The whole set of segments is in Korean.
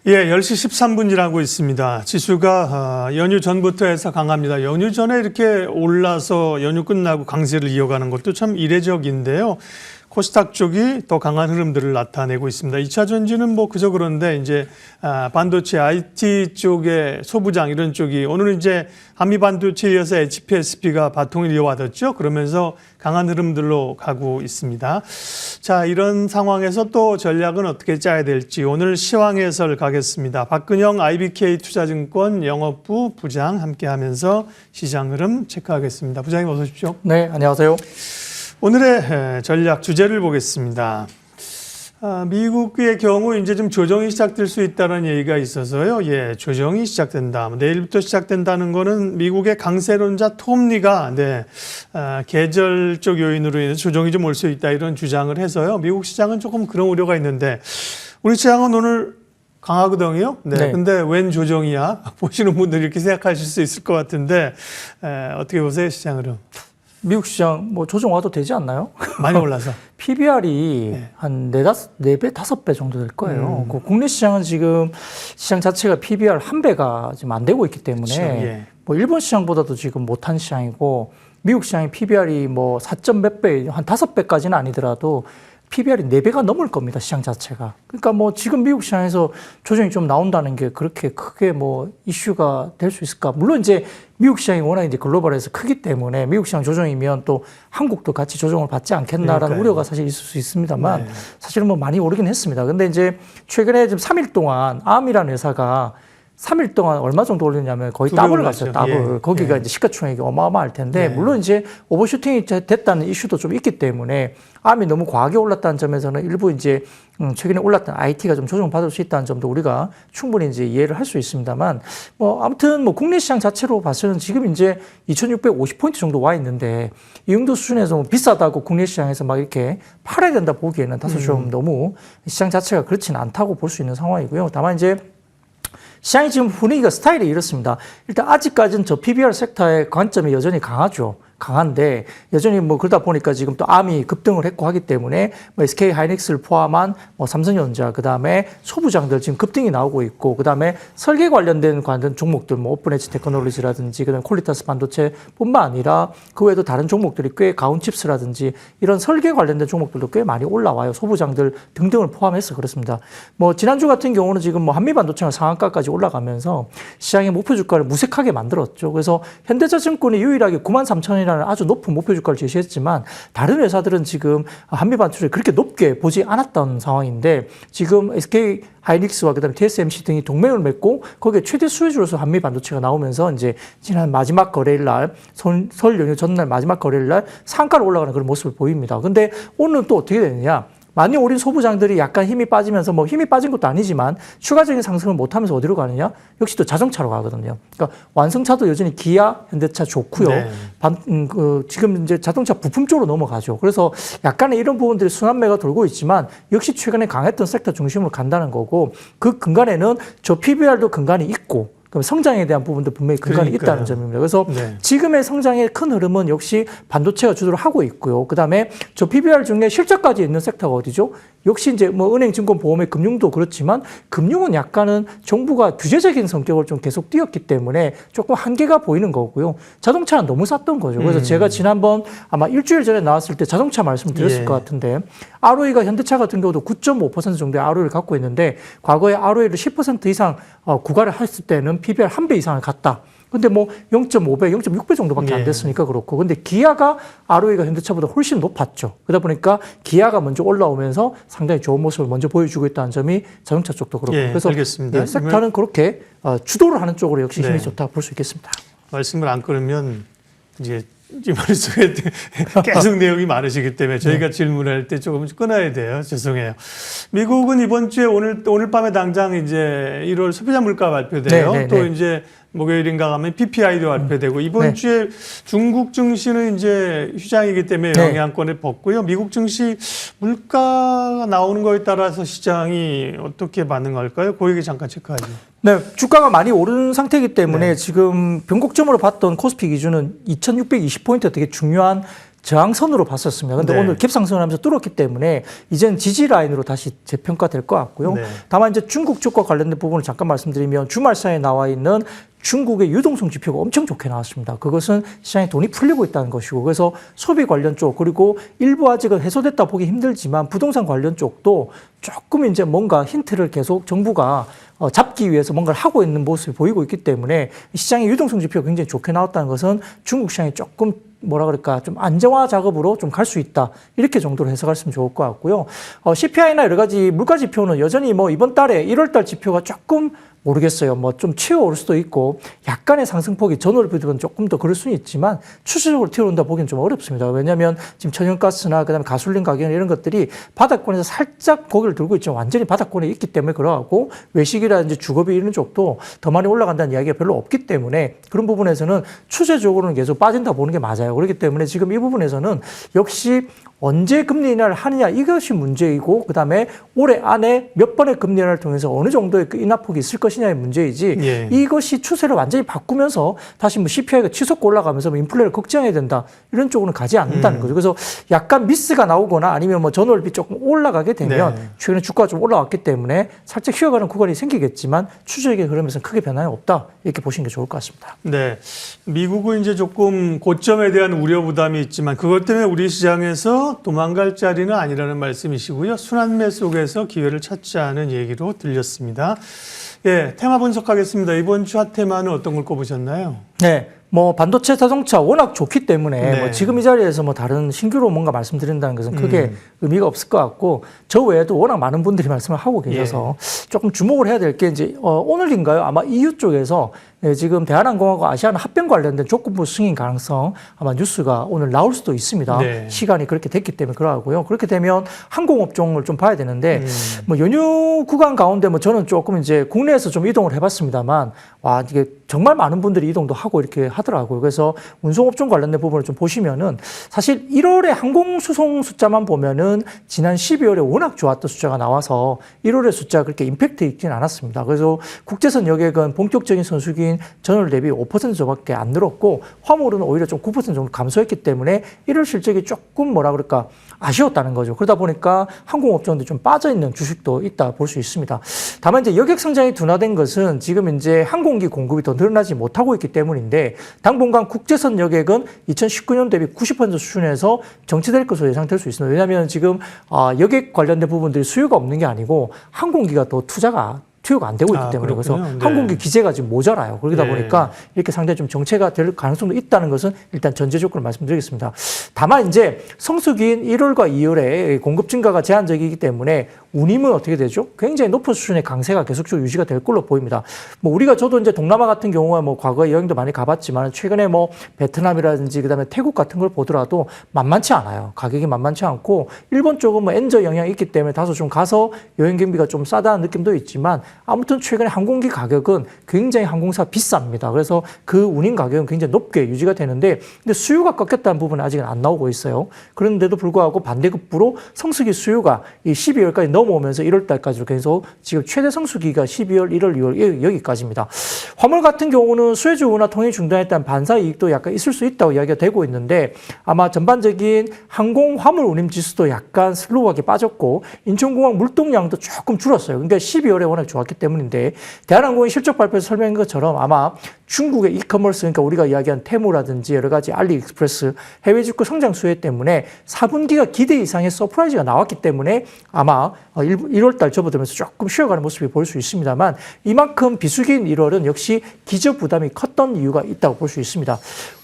예, 10시 13분 지나고 있습니다. 지수가 연휴 전부터 해서 강합니다. 연휴 전에 이렇게 올라서 연휴 끝나고 강세를 이어가는 것도 참 이례적인데요. 코스닥 쪽이 더 강한 흐름들을 나타내고 있습니다. 2차 전지는 뭐 그저 그런데 이제 반도체 IT 쪽의 소부장 이런 쪽이 오늘은 이제 한미 반도체에 이어서 HPSP가 바통을 이어받았죠. 그러면서 강한 흐름들로 가고 있습니다. 자, 이런 상황에서 또 전략은 어떻게 짜야 될지 오늘 시황 해설 가겠습니다. 박근영 IBK 투자증권 영업부 부장 함께하면서 시장 흐름 체크하겠습니다. 부장님 어서 오십시오. 네, 안녕하세요. 오늘의 전략 주제를 보겠습니다. 미국의 경우 이제 좀 조정이 시작될 수 있다는 얘기가 있어서요. 예, 조정이 시작된다. 내일부터 시작된다는 거는 미국의 강세론자 톰리가 계절적 요인으로 인해서 조정이 좀 올 수 있다 이런 주장을 해서요. 미국 시장은 조금 그런 우려가 있는데 우리 시장은 오늘 강하거든요. 네. 근데 웬 조정이야? 보시는 분들이 이렇게 생각하실 수 있을 것 같은데 어떻게 보세요, 시장 흐름? 미국 시장 뭐 조정 와도 되지 않나요? 많이 올라서. PBR이 네. 한 4배, 5배 정도 될 거예요. 그 국내 시장은 지금 시장 자체가 PBR 1배가 지금 안 되고 있기 때문에 그렇죠. 예. 뭐 일본 시장보다도 지금 못한 시장이고 미국 시장이 PBR이 뭐 4점 몇 배, 한 5배까지는 아니더라도 PBR이 4배가 넘을 겁니다, 시장 자체가. 그러니까 뭐 지금 미국 시장에서 조정이 좀 나온다는 게 그렇게 크게 뭐 이슈가 될 수 있을까? 물론 이제 미국 시장이 워낙 이제 글로벌에서 크기 때문에 미국 시장 조정이면 또 한국도 같이 조정을 받지 않겠나라는 그러니까요. 우려가 사실 있을 수 있습니다만 네. 사실은 뭐 많이 오르긴 했습니다. 근데 이제 최근에 지금 3일 동안 암이라는 회사가 3일 동안 얼마 정도 올렸냐면 거의 더블을 갔어요. 더블. 예. 거기가 예. 이제 시가총액이 어마어마할 텐데 예. 물론 이제 오버슈팅이 됐다는 이슈도 좀 있기 때문에 암이 너무 과하게 올랐다는 점에서는 일부 이제 최근에 올랐던 IT가 좀 조정받을 수 있다는 점도 우리가 충분히 이제 이해를 할 수 있습니다만 뭐 아무튼 뭐 국내 시장 자체로 봐서는 지금 이제 2,650포인트 정도 와 있는데 이 정도 수준에서 뭐 비싸다고 국내 시장에서 막 이렇게 팔아야 된다 보기에는 다소 좀 너무 시장 자체가 그렇지는 않다고 볼 수 있는 상황이고요. 다만 이제 시장이 지금 분위기가 스타일이 이렇습니다. 일단 아직까지는 저 PBR 섹터의 관점이 여전히 강한데 여전히 뭐 그러다 보니까 지금 또 암이 급등을 했고 하기 때문에 뭐 SK 하이닉스를 포함한 뭐 삼성전자 그다음에 소부장들 지금 급등이 나오고 있고 그다음에 설계 관련된 종목들 뭐 오픈 엣지 테크놀로지라든지 그다음에 퀄리타스 반도체뿐만 아니라 그 외에도 다른 종목들이 꽤 가온칩스라든지 이런 설계 관련된 종목들도 꽤 많이 올라와요. 소부장들 등등을 포함해서 그렇습니다. 뭐 지난주 같은 경우는 지금 뭐 한미 반도체가 상한가까지 올라가면서 시장의 목표 주가를 무색하게 만들었죠. 그래서 현대차증권이 유일하게 93,000원 이라는 아주 높은 목표 주가를 제시했지만 다른 회사들은 지금 한미 반도체를 그렇게 높게 보지 않았던 상황인데 지금 SK 하이닉스와 그다음에 TSMC 등이 동맹을 맺고 거기에 최대 수혜주로서 한미 반도체가 나오면서 이제 지난 마지막 거래일 날 설 연휴 전날 마지막 거래일 날 상가로 올라가는 그런 모습을 보입니다. 근데 오늘은 또 어떻게 되느냐? 많이 오른 소부장들이 약간 힘이 빠지면서 뭐 힘이 빠진 것도 아니지만 추가적인 상승을 못하면서 어디로 가느냐? 역시 또 자동차로 가거든요. 그러니까 완성차도 여전히 기아, 현대차 좋고요. 네. 지금 이제 자동차 부품 쪽으로 넘어가죠. 그래서 약간의 이런 부분들이 순환매가 돌고 있지만 역시 최근에 강했던 섹터 중심으로 간다는 거고 그 근간에는 저 PBR도 근간이 있고 그럼 성장에 대한 부분도 분명히 근간이 있다는 점입니다. 그래서 네. 지금의 성장의 큰 흐름은 역시 반도체가 주도를 하고 있고요. 그다음에 저 PBR 중에 실적까지 있는 섹터가 어디죠? 역시 이제 뭐 은행, 증권, 보험의 금융도 그렇지만 금융은 약간은 정부가 규제적인 성격을 좀 계속 띄었기 때문에 조금 한계가 보이는 거고요. 자동차는 너무 쌌던 거죠. 그래서 제가 지난번 아마 일주일 전에 나왔을 때 자동차 말씀을 드렸을 것 같은데 ROE가 현대차 같은 경우도 9.5% 정도의 ROE를 갖고 있는데 과거에 ROE를 10% 이상 구가를 했을 때는 PBR 1배 이상을 갔다. 근데 뭐 0.5배, 0.6배 정도밖에 안 됐으니까 그렇고. 근데 기아가 ROE가 현대차보다 훨씬 높았죠. 그러다 보니까 기아가 먼저 올라오면서 상당히 좋은 모습을 먼저 보여주고 있다는 점이 자동차 쪽도 그렇고. 그래서 알겠습니다. 섹터는 그렇게 주도를 하는 쪽으로 역시 힘이 좋다 볼 수 있겠습니다. 말씀을 안 끊으면 이제 머릿속에 계속 내용이 많으시기 때문에 저희가 질문할 때 조금 끊어야 돼요. 죄송해요. 미국은 이번 주에 오늘 밤에 당장 이제 1월 소비자 물가 발표돼요. 또 이제 목요일인가 가면 PPI도 발표되고 이번 주에 중국 증시는 이제 휴장이기 때문에 영향권을 벗고요. 미국 증시 물가가 나오는 거에 따라서 시장이 어떻게 반응할까요? 그 얘기 잠깐 체크하죠. 네, 주가가 많이 오른 상태이기 때문에 지금 변곡점으로 봤던 코스피 기준은 2,620포인트 되게 중요한 저항선으로 봤었습니다. 근데 네. 오늘 갭상승을 하면서 뚫었기 때문에 이제는 지지 라인으로 다시 재평가될 것 같고요. 네. 다만 이제 중국 쪽과 관련된 부분을 잠깐 말씀드리면 주말 사이에 나와 있는 중국의 유동성 지표가 엄청 좋게 나왔습니다. 그것은 시장에 돈이 풀리고 있다는 것이고, 그래서 소비 관련 쪽, 그리고 일부 아직은 해소됐다 보기 힘들지만 부동산 관련 쪽도 조금 이제 뭔가 힌트를 계속 정부가 잡기 위해서 뭔가를 하고 있는 모습이 보이고 있기 때문에 시장의 유동성 지표가 굉장히 좋게 나왔다는 것은 중국 시장이 조금 뭐라 그럴까 좀 안정화 작업으로 좀 갈 수 있다, 이렇게 정도로 해석하시면 좋을 것 같고요. CPI나 여러 가지 물가 지표는 여전히 뭐 이번 달에 1월달 지표가 조금 모르겠어요. 뭐 좀 튀어오를 수도 있고 약간의 상승폭이 전월 비교는 조금 더 그럴 수는 있지만 추세적으로 튀어온다 보기는 좀 어렵습니다. 왜냐하면 지금 천연가스나 그다음에 가솔린 가격 이런 것들이 바닥권에서 살짝 고개를 들고 있지만 완전히 바닥권에 있기 때문에 그러하고 외식이라든지 주거비 이런 쪽도 더 많이 올라간다는 이야기가 별로 없기 때문에 그런 부분에서는 추세적으로는 계속 빠진다 보는 게 맞아요. 그렇기 때문에 지금 이 부분에서는 역시 언제 금리 인하를 하느냐 이것이 문제이고, 그다음에 올해 안에 몇 번의 금리 인하를 통해서 어느 정도의 그 인하폭이 있을 것이냐의 문제이지, 예. 이것이 추세를 완전히 바꾸면서 다시 뭐 CPI가 치솟고 올라가면서 뭐 인플레를 걱정해야 된다 이런 쪽으로는 가지 않는다는 거죠. 그래서 약간 미스가 나오거나 아니면 뭐 전월비 조금 올라가게 되면 네. 최근에 주가가 좀 올라왔기 때문에 살짝 휘어가는 구간이 생기겠지만 추세적인 흐름에서는 크게 변화는 없다, 이렇게 보시는 게 좋을 것 같습니다. 네. 미국은 이제 조금 고점에 대한 우려 부담이 있지만 그것 때문에 우리 시장에서 도망갈 자리는 아니라는 말씀이시고요. 순환매 속에서 기회를 찾자는 얘기로 들렸습니다. 예, 테마 분석하겠습니다. 이번 주 핫 테마는 어떤 걸 꼽으셨나요? 네. 뭐 반도체 자동차 워낙 좋기 때문에 네. 뭐 지금 이 자리에서 뭐 다른 신규로 뭔가 말씀드린다는 것은 크게 의미가 없을 것 같고, 저 외에도 워낙 많은 분들이 말씀을 하고 계셔서 조금 주목을 해야 될 게 이제 오늘인가요? 아마 EU 쪽에서 지금 대한항공하고 아시아나 합병 관련된 조건부 승인 가능성 아마 뉴스가 오늘 나올 수도 있습니다. 네. 시간이 그렇게 됐기 때문에 그러고요. 그렇게 되면 항공업종을 좀 봐야 되는데 뭐 연휴 구간 가운데 뭐 저는 조금 이제 국내에서 좀 이동을 해봤습니다만 와, 이게 정말 많은 분들이 이동도 하고 이렇게 하더라고요. 그래서 운송업종 관련된 부분을 좀 보시면은 사실 1월에 항공수송 숫자만 보면은 지난 12월에 워낙 좋았던 숫자가 나와서 1월의 숫자가 그렇게 임팩트 있지는 않았습니다. 그래서 국제선 여객은 본격적인 선수기인 전월 대비 5%조밖에 안 늘었고 화물은 오히려 좀 9% 정도 감소했기 때문에 1월 실적이 조금 뭐라 그럴까 아쉬웠다는 거죠. 그러다 보니까 항공업종도 좀 빠져있는 주식도 있다 볼 수 있습니다. 다만 이제 여객 성장이 둔화된 것은 지금 이제 항공기 공급이 더 늘어나지 못하고 있기 때문인데, 당분간 국제선 여객은 2019년 대비 90% 수준에서 정체될 것으로 예상될 수 있습니다. 왜냐하면 지금 여객 관련된 부분들이 수요가 없는 게 아니고 항공기가 더 투자가 안 되고 있기 때문에 그래서 네. 항공기 기재가 지금 모자라요. 그러다 네. 보니까 이렇게 상당히 좀 정체가 될 가능성도 있다는 것은 일단 전제 조건을 말씀드리겠습니다. 다만 이제 성수기인 1월과 2월에 공급 증가가 제한적이기 때문에 운임은 어떻게 되죠? 굉장히 높은 수준의 강세가 계속적으로 유지가 될 걸로 보입니다. 뭐 저도 이제 동남아 같은 경우에 뭐 과거에 여행도 많이 가봤지만 최근에 뭐 베트남이라든지 그다음에 태국 같은 걸 보더라도 만만치 않아요. 가격이 만만치 않고 일본 쪽은 뭐 엔저 영향이 있기 때문에 다소 좀 가서 여행 경비가 좀 싸다는 느낌도 있지만 아무튼 최근에 항공기 가격은 굉장히 항공사 비쌉니다. 그래서 그 운임 가격은 굉장히 높게 유지가 되는데, 근데 수요가 꺾였다는 부분은 아직은 안 나오고 있어요. 그런데도 불구하고 반대급부로 성수기 수요가 이 12월까지 넘어오면서 1월 달까지로 계속 지금 최대 성수기가 12월, 1월, 2월 여기까지입니다. 화물 같은 경우는 수혜주 운하 통행이 중단에 따른 반사 이익도 약간 있을 수 있다고 이야기가 되고 있는데, 아마 전반적인 항공 화물 운임 지수도 약간 슬로우하게 빠졌고 인천공항 물동량도 조금 줄었어요. 그러니까 12월에 워낙 좋았기 때문인데, 대한항공이 실적 발표에서 설명한 것처럼 아마 중국의 이커머스, 그러니까 우리가 이야기한 테무라든지 여러 가지 알리익스프레스 해외 직구 성장 수혜 때문에 4분기가 기대 이상의 서프라이즈가 나왔기 때문에 아마 1월 달 접어들면서 조금 쉬어가는 모습이 보일 수 있습니다만, 이만큼 비수기인 1월은 역시 기저 부담이 컸던 이유가 있다고 볼 수 있습니다.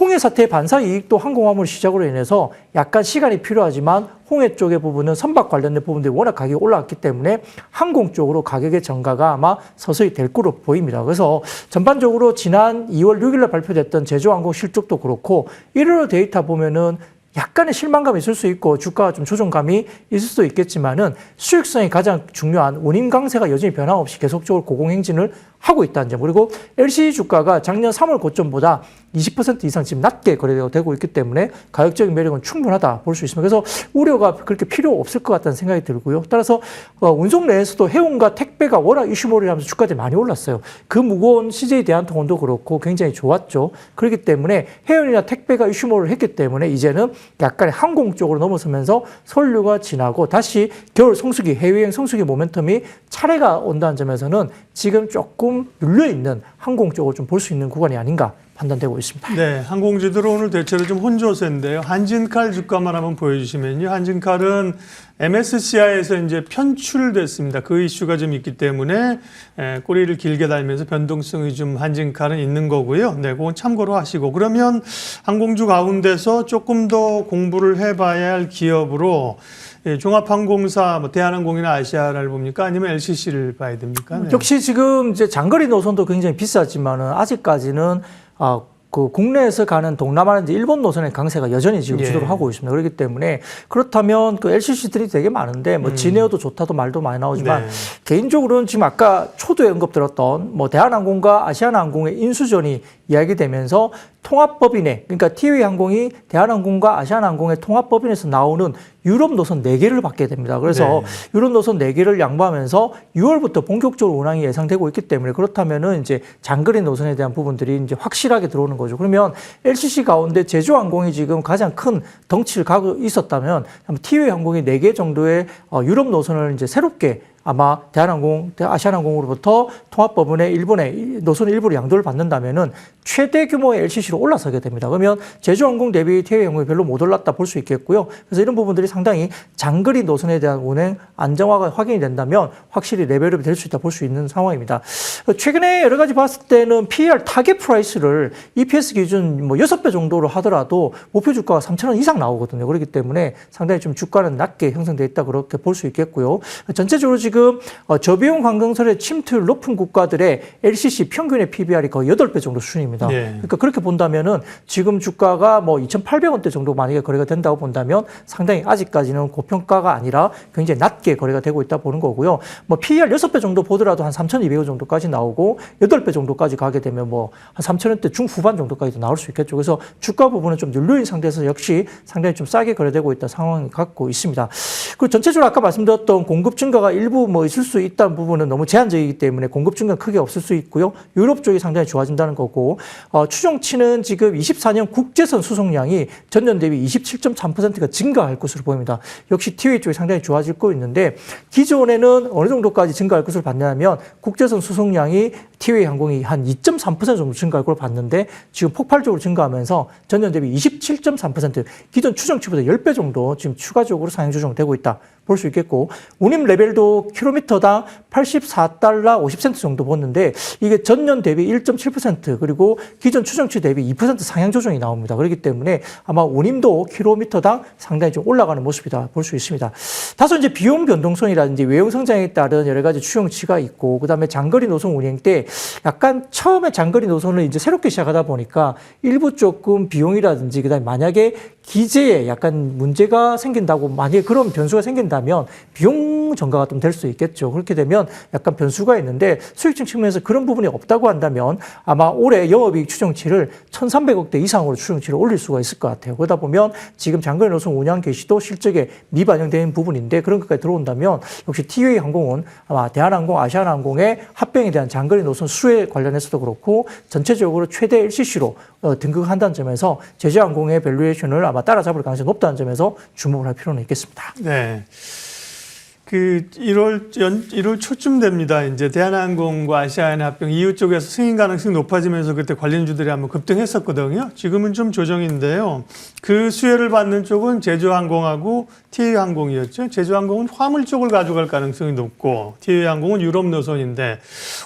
홍해 사태의 반사 이익도 항공화물 시작으로 인해서 약간 시간이 필요하지만 홍해 쪽의 부분은 선박 관련된 부분들이 워낙 가격이 올라왔기 때문에 항공 쪽으로 가격의 전가가 아마 서서히 될 거로 보입니다. 그래서 전반적으로 지난 2월 6일에 발표됐던 제주항공 실적도 그렇고 1월 데이터 보면은 약간의 실망감이 있을 수 있고 주가가 좀 조정감이 있을 수도 있겠지만은 수익성이 가장 중요한 운임 강세가 여전히 변함없이 계속적으로 고공행진을 하고 있다는 점. 그리고 LCC 주가가 작년 3월 고점보다 20% 이상 지금 낮게 거래되고 있기 때문에 가격적인 매력은 충분하다 볼 수 있습니다. 그래서 우려가 그렇게 필요 없을 것 같다는 생각이 들고요. 따라서 운송 내에서도 해운과 택배가 워낙 이슈몰이 하면서 주가들이 많이 올랐어요. 그 무거운 CJ 대한통운도 그렇고 굉장히 좋았죠. 그렇기 때문에 해운이나 택배가 이슈몰을 했기 때문에 이제는 약간의 항공 쪽으로 넘어서면서 선류가 지나고 다시 겨울 성수기, 해외여행 성수기 모멘텀이 차례가 온다는 점에서는 지금 조금 눌려있는 항공 쪽을 좀 볼 수 있는 구간이 아닌가 판단되고 있습니다. 네, 항공주들은 오늘 대체로 좀 혼조세인데요. 한진칼 주가만 한번 보여주시면요. 한진칼은 MSCI에서 이제 편출됐습니다. 그 이슈가 좀 있기 때문에 꼬리를 길게 달면서 변동성이 좀 한진칼은 있는 거고요. 네, 그건 참고로 하시고. 그러면 항공주 가운데서 조금 더 공부를 해봐야 할 기업으로 종합항공사, 뭐 대한항공이나 아시아나를 봅니까? 아니면 LCC를 봐야 됩니까? 네. 역시 지금 이제 장거리 노선도 굉장히 비싸지만은 아직까지는 그 국내에서 가는 동남아나 이제 일본 노선의 강세가 여전히 지금 주도를 하고 있습니다. 그렇기 때문에 그렇다면 그 LCC들이 되게 많은데 뭐 진에어도 좋다도 말도 많이 나오지만 네. 개인적으로는 지금 아까 초도에 언급드렸던 뭐 대한항공과 아시아나항공의 인수전이 이야기되면서 통합법인에 그러니까 티웨이 항공이 대한항공과 아시아나항공의 통합법인에서 나오는 유럽 노선 4개를 받게 됩니다. 그래서 유럽 노선 4개를 양보하면서 6월부터 본격적으로 운항이 예상되고 있기 때문에 그렇다면은 이제 장거리 노선에 대한 부분들이 이제 확실하게 들어오는 거죠. 그러면 LCC 가운데 제주항공이 지금 가장 큰 덩치를 가고 있었다면 티웨이 항공이 4개 정도의 유럽 노선을 이제 새롭게 아마 대한항공, 아시아나항공으로부터 통합법원의 일본의 노선 일부를 양도를 받는다면은 최대 규모의 LCC로 올라서게 됩니다. 그러면 제주항공 대비 티웨이 항공이 별로 못 올랐다 볼 수 있겠고요. 그래서 이런 부분들이 상당히 장거리 노선에 대한 운행 안정화가 확인이 된다면 확실히 레벨업이 될 수 있다 볼 수 있는 상황입니다. 최근에 여러 가지 봤을 때는 PER 타겟 프라이스를 EPS 기준 뭐 6배 정도로 하더라도 목표 주가가 3,000원 이상 나오거든요. 그렇기 때문에 상당히 좀 주가는 낮게 형성되어 있다 그렇게 볼 수 있겠고요. 전체적으로 지금 저비용 관광설의 침투율 높은 국가들의 LCC 평균의 PBR이 거의 8배 정도 수준입니다. 그러니까 그렇게 본다면은 지금 주가가 뭐 2,800원대 정도 만약에 거래가 된다고 본다면 상당히 아직까지는 고평가가 아니라 굉장히 낮게 거래가 되고 있다 보는 거고요. 뭐 PER 6배 정도 보더라도 한 3,200원 정도까지 나오고 8배 정도까지 가게 되면 뭐 한 3,000원대 중후반 정도까지도 나올 수 있겠죠. 그래서 주가 부분은 좀 눌려있는 상태에서 역시 상당히 좀 싸게 거래되고 있다 상황이 갖고 있습니다. 그리고 전체적으로 아까 말씀드렸던 공급 증가가 일부 뭐 있을 수 있다는 부분은 너무 제한적이기 때문에 공급 증가는 크게 없을 수 있고요. 유럽 쪽이 상당히 좋아진다는 거고 추정치는 지금 24년 국제선 수송량이 전년 대비 27.3%가 증가할 것으로 보입니다. 역시 티웨이 쪽이 상당히 좋아질 거 있는데 기존에는 어느 정도까지 증가할 것으로 봤냐면 국제선 수송량이 티웨이 항공이 한 2.3% 정도 증가할 걸로 봤는데 지금 폭발적으로 증가하면서 전년 대비 27.3% 기존 추정치보다 10배 정도 지금 추가적으로 상향 조정되고 있다. 볼 수 있겠고 운임 레벨도 킬로미터당 84달러 50센트 정도 보는데 이게 전년 대비 1.7% 그리고 기존 추정치 대비 2% 상향 조정이 나옵니다. 그렇기 때문에 아마 운임도 킬로미터당 상당히 좀 올라가는 모습이다 볼 수 있습니다. 다소 이제 비용 변동성이라든지 외형 성장에 따른 여러 가지 추정치가 있고 그다음에 장거리 노선 운행 때 약간 처음에 장거리 노선을 이제 새롭게 시작하다 보니까 일부 조금 비용이라든지 그다음에 만약에 기재에 약간 문제가 생긴다고 만약에 그런 변수가 생긴다면 비용 증가가 좀 될 수 있겠죠. 그렇게 되면 약간 변수가 있는데 수익성 측면에서 그런 부분이 없다고 한다면 아마 올해 영업이익 추정치를 1,300억대 이상으로 추정치를 올릴 수가 있을 것 같아요. 그러다 보면 지금 장거리 노선 운영 개시도 실적에 미반영된 부분인데 그런 것까지 들어온다면 역시 티웨이 항공은 아마 대한항공, 아시아나항공의 합병에 대한 장거리 노선 수혜 관련해서도 그렇고 전체적으로 최대 LCC로 등극한다는 점에서 제주항공의 밸류에이션을 아마 따라잡을 가능성이 높다는 점에서 주목을 할 필요는 있겠습니다. 네. 그 1월 초쯤 됩니다. 이제 대한항공과 아시아나 합병 EU 쪽에서 승인 가능성이 높아지면서 그때 관련주들이 한번 급등했었거든요. 지금은 좀 조정인데요. 그 수혜를 받는 쪽은 제주항공하고 티웨이항공이었죠. 제주항공은 화물 쪽을 가져갈 가능성이 높고 티웨이항공은 유럽 노선인데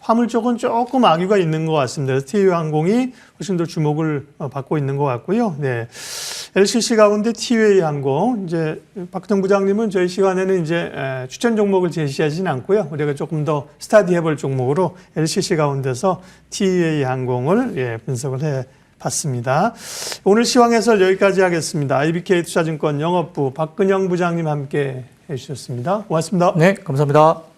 화물 쪽은 조금 악유가 있는 것 같습니다. 그래서 티웨이항공이 훨씬 더 주목을 받고 있는 것 같고요. 네. LCC 가운데 티웨이항공 이제 박동 부장님은 저희 시간에는 이제 추천 종목을 제시하진 않고요. 우리가 조금 더 스타디해볼 종목으로 LCC 가운데서 티웨이항공을 분석을 해봤습니다. 오늘 시황 해설 여기까지 하겠습니다. IBK 투자증권 영업부 박근영 부장님 함께 해주셨습니다. 고맙습니다. 네, 감사합니다.